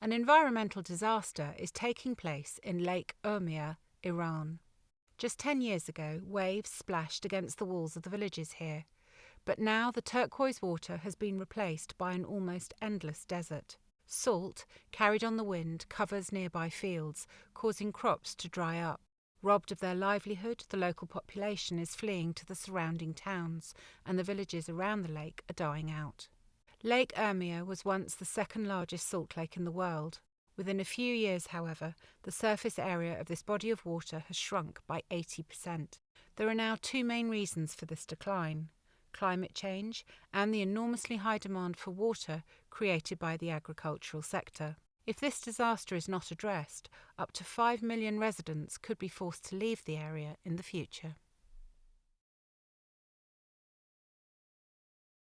An environmental disaster is taking place in Lake Urmia, Iran. Just 10 years ago, waves splashed against the walls of the villages here, but now the turquoise water has been replaced by an almost endless desert. Salt, carried on the wind, covers nearby fields, causing crops to dry up. Robbed of their livelihood, the local population is fleeing to the surrounding towns, and the villages around the lake are dying out. Lake Urmia was once the second largest salt lake in the world. Within a few years, however, the surface area of this body of water has shrunk by 80%. There are now two main reasons for this decline: climate change and the enormously high demand for water created by the agricultural sector. If this disaster is not addressed, up to 5 million residents could be forced to leave the area in the future.